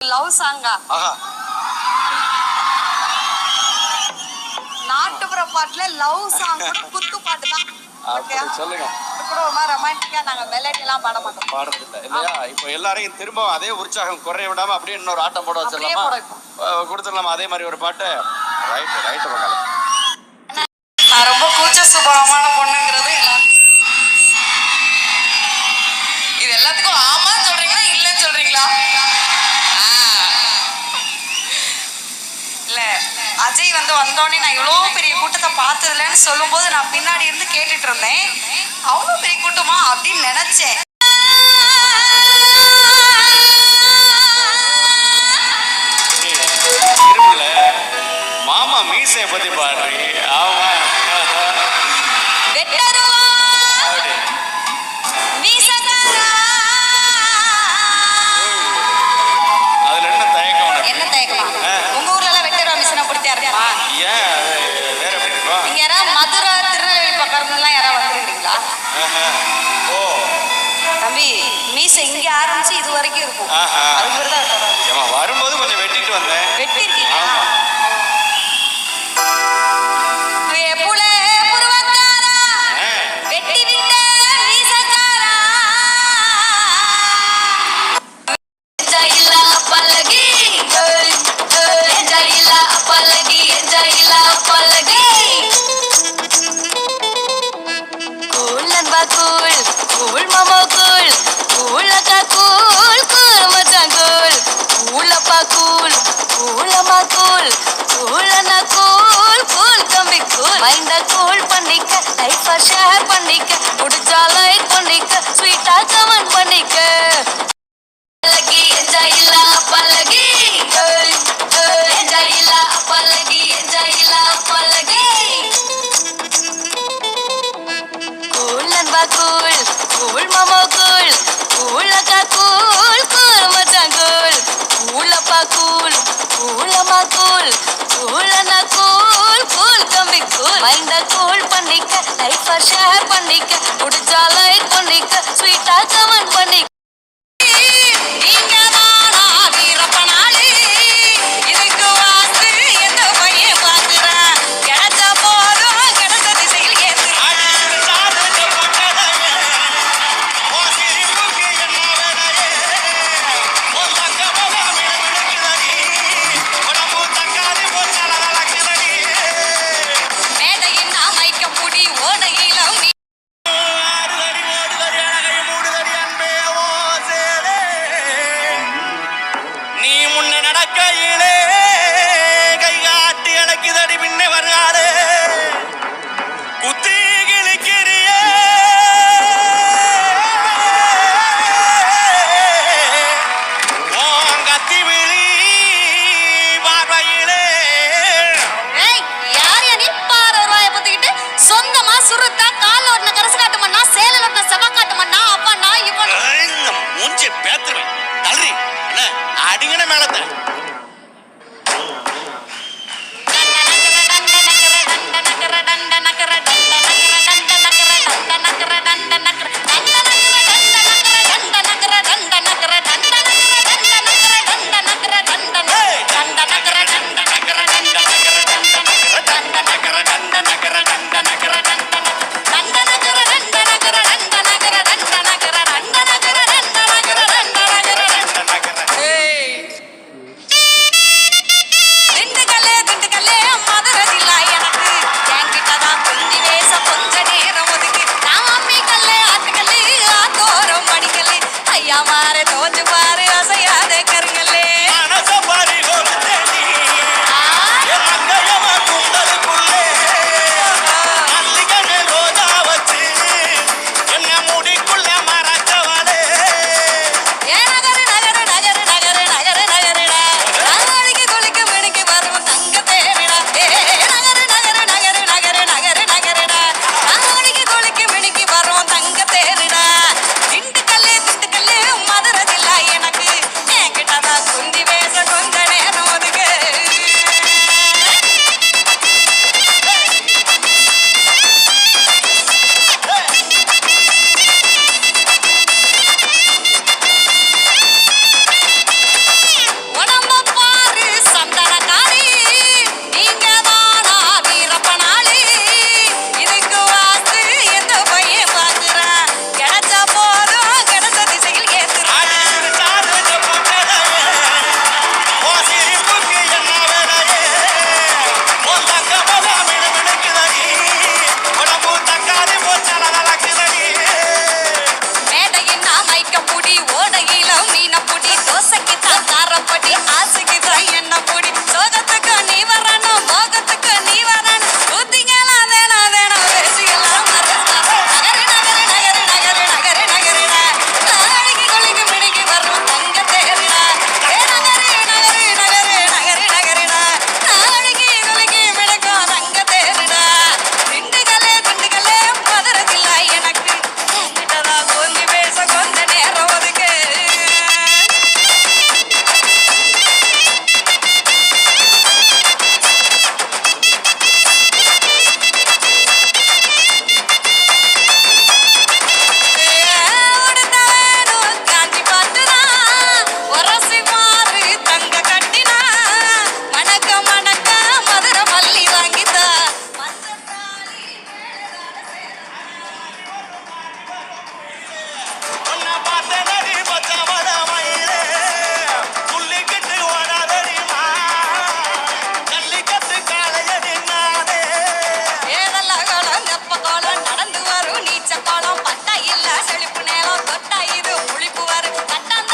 Love சாங்கா? நாட்டுப்புற பாட்டுல லவ் சாங் கூட குத்து பாட்டு தான். சொல்லுங்க. ரொமான்டிக்கா நாங்க மெலடி எல்லாம் பாட மாட்டோம். பாடுறது இல்ல இல்லையா? இப்போ எல்லாரையும் திரும்ப அதே உற்சாகம் குறைய விடாம அப்படியே இன்னொரு ஆட்டம் போட வச்சிடலாமா? கொடுத்துடலாமா அதே மாதிரி ஒரு பாட்டு? ரைட்டு பக்கம். நான் ரொம்ப கூச்ச சுபாவமான பொண்ணுங்கிறது இது எல்லாத்துக்கும் ஆமான்னு சொல்றீங்களா இல்லைன்னு சொல்றீங்களா? இல்ல அஜய் வந்தோடனே நான் இவ்வளோ பெரிய கூட்டத்தை பார்த்ததுலன்னு சொல்லும் போது நான் பின்னாடி இருந்து கேட்டுட்டு இருந்தேன். அவ்வளோ பெரிய கூட்டமா அப்படின்னு நினைச்சேன். மாமா மீசைய பத்தி பாடுறீங்க. ஆமா இங்க ஆரம்பிச்சு இது வரைக்கும் இருக்கும். வரும்போது கொஞ்சம் வெட்டிட்டு வந்தேன். வெட்டிருக்கீங்க? ஷேர் பண்ணிக்க முடிஞ்சா லைக் பண்ணிக்க ஸ்வீட்டா கமெண்ட் பண்ணிக்க பல்லகி என்ஜாய் இல்ல பல்லகி என்ஜாய் இல்ல பல்லகி என்ஜாய் இல்ல பல்லகி கூல் நண்பா கூல் கூல் மாமா கூல் கூல் அக்கா கூல் கூல் மச்சான் கூல் கூல் அப்பா கூல் கூல் அம்மா கூல் கூல் அண்ணா கூல் கூல் தம்பி கூல் மைண்ட கூல் பண்ணிக்க லைஃபை ஷேர் பண்ணிக்க முடிஞ்சா லைக் பண்ணிக்க ஸ்வீட்டா கமெண்ட் பண்ணிக்க நடக்கையிலே